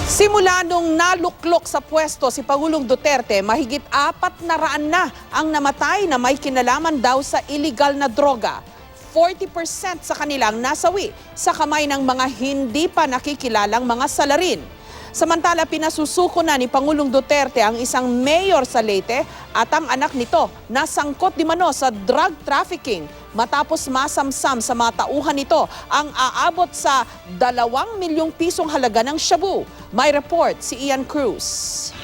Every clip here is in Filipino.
Simula nung naluklok sa pwesto si Pangulong Duterte, mahigit 400 na ang namatay na may kinalaman daw sa illegal na droga. 40% sa kanilang nasawi sa kamay ng mga hindi pa nakikilalang mga salarin. Samantala, pinasusuko na ni Pangulong Duterte ang isang mayor sa Leyte at ang anak nito na sangkot di mano sa drug trafficking matapos masamsam sa mga tauhan nito ang aabot sa 2 milyong pisong halaga ng shabu. May report si Ian Cruz.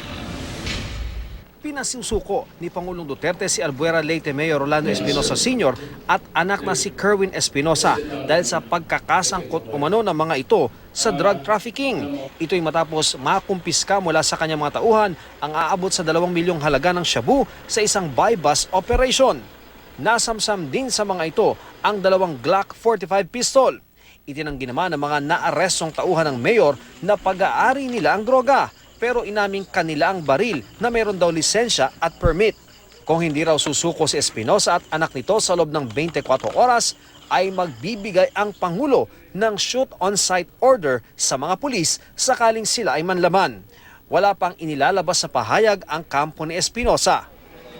Pinasusuko ni Pangulong Duterte si Albuera Leyte Mayor Rolando Espinosa Sr. at anak na si Kerwin Espinosa dahil sa pagkakasangkot umano ng mga ito sa drug trafficking. Ito'y matapos makumpiska mula sa kanyang mga tauhan ang aabot sa 2 milyong halaga ng shabu sa isang buy-bust operation. Nasamsam din sa mga ito ang 2 Glock 45 pistol. Itinanggi naman ng mga naarestong tauhan ng mayor na pag-aari nila ang droga, pero inaming kanila ang baril na mayroon daw lisensya at permit. Kung hindi raw susuko si Espinosa at anak nito sa loob ng 24 oras, ay magbibigay ang Pangulo ng shoot-on-sight order sa mga pulis sakaling sila ay manlaman. Wala pang inilalabas sa pahayag ang kampo ni Espinosa.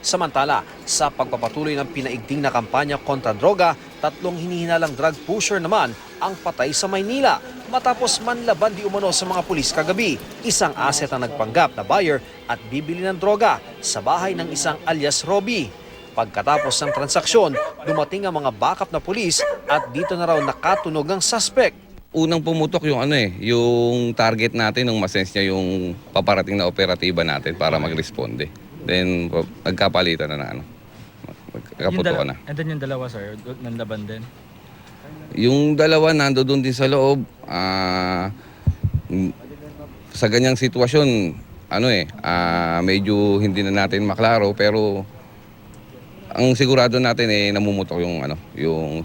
Samantala, sa pagpapatuloy ng pinaigting na kampanya kontra droga, 3 hinihinalang drug pusher naman ang patay sa Maynila matapos manlaban di umano sa mga pulis kagabi. Isang asset ang nagpanggap na buyer at bibili ng droga sa bahay ng isang alias Robbie. Pagkatapos ng transaksyon, dumating ang mga backup na pulis at dito na raw nakatunog ang suspect. Unang pumutok yung yung target natin nung masense niya yung paparating na operatiba natin para mag-responde. Then nagkapalitan na nagkaputukan na. And then yung dalawa, sir, nanlaban din? Yung dalawa nandoon din sa loob. Sa ganyang sitwasyon, medyo hindi na natin maklaro, pero ang sigurado natin namumutok yung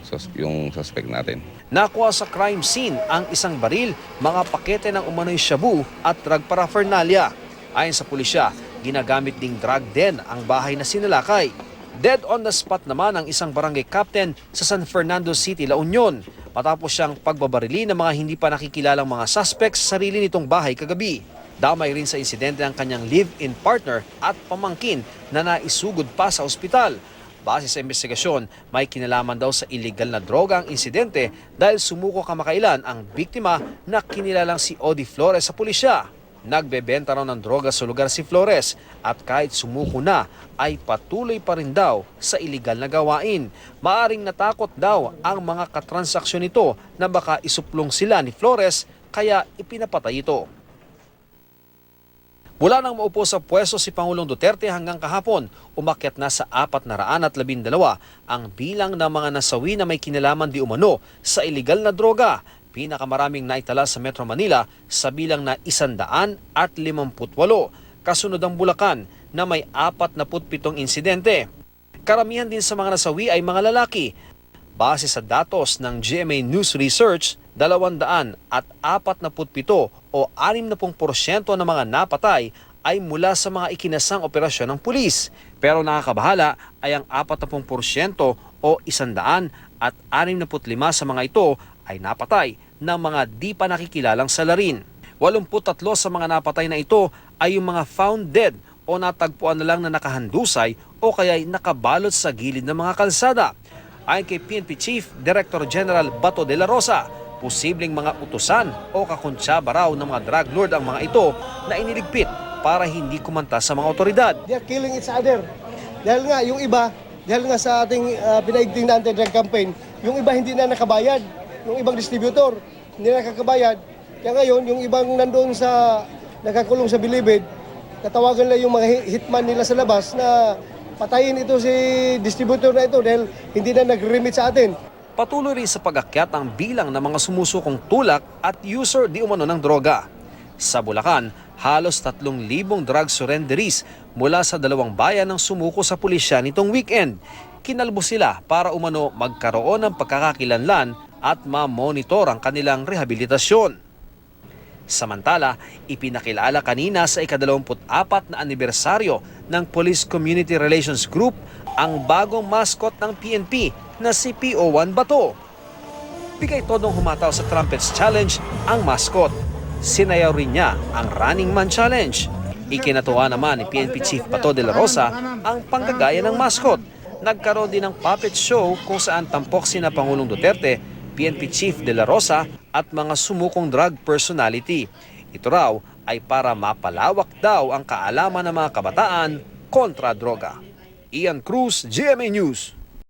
suspect natin. Nakuha sa crime scene ang isang baril, mga pakete ng umano'y shabu at drug paraphernalia. Ayon sa pulisya, ginagamit ding drug den ang bahay na sinalakay. Dead on the spot naman ang isang barangay captain sa San Fernando City, La Union matapos siyang pagbabarili ng mga hindi pa nakikilalang mga suspects sa sarili nitong bahay kagabi. Damay rin sa insidente ang kanyang live-in partner at pamangkin na naisugod pa sa ospital. Base sa investigasyon, may kinalaman daw sa illegal na droga ang insidente dahil sumuko kamakailan ang biktima na kinilalang si Odi Flores sa pulisya. Nagbebenta raw ng droga sa lugar si Flores at kahit sumuko na ay patuloy pa rin daw sa iligal na gawain. Maaring natakot daw ang mga katransaksyon nito na baka isuplong sila ni Flores kaya ipinapatay ito. Mula nang maupo sa pwesto si Pangulong Duterte hanggang kahapon, umakyat na sa 412 ang bilang ng mga nasawi na may kinalaman di umano sa iligal na droga. Pinakamaraming naitala sa Metro Manila sa bilang na 158. Kasunod ang Bulacan na may 47 insidente. Karamihan din sa mga nasawi ay mga lalaki. Base sa datos ng GMA News Research, 247 o 60% ng mga napatay ay mula sa mga ikinasang operasyon ng pulis. Pero nakakabahala ay ang 40% o 165 sa mga ito ay napatay ng mga di pa nakikilalang salarin. 83 sa mga napatay na ito ay yung mga found dead o natagpuan na lang na nakahandusay o kaya'y nakabalot sa gilid ng mga kalsada. Ayon kay PNP Chief Director General Bato de la Rosa, posibleng mga utusan o kakuntsaba raw ng mga drug lord ang mga ito na iniligpit para hindi kumanta sa mga otoridad. They are killing each other. Dahil nga yung iba, dahil nga sa ating pinaigting na anti-drug campaign, yung iba hindi na nakabayad. Yung ibang distributor, hindi na nakakabayad. Kaya ngayon, yung ibang nandoon sa nakakulong sa Bilibid, natawagan lang yung mga hitman nila sa labas na patayin ito si distributor na ito dahil hindi na nag-remit sa atin. Patuloy rin sa pag-akyat ang bilang ng mga sumusukong tulak at user di umano ng droga. Sa Bulacan, halos 3,000 drug surrenderies mula sa 2 bayan ng sumuko sa pulisya nitong weekend. Kinalbo sila para umano magkaroon ng pagkakakilanlan at ma-monitor ang kanilang rehabilitasyon. Samantala, ipinakilala kanina sa ika-24 na anibersaryo ng Police Community Relations Group ang bagong mascot ng PNP na si PO1 Bato. Bigay todong humataw sa Trumpets Challenge ang mascot. sinayaw rin niya ang Running Man Challenge. Ikinatuwa naman ni PNP Chief Bato de la Rosa ang panggagaya ng mascot. Nagkaroon din ng puppet show kung saan tampok sina Pangulong Duterte, PNP Chief de la Rosa at mga sumukong drug personality. Ito raw ay para mapalawak daw ang kaalaman ng mga kabataan kontra droga. Ian Cruz, GMA News.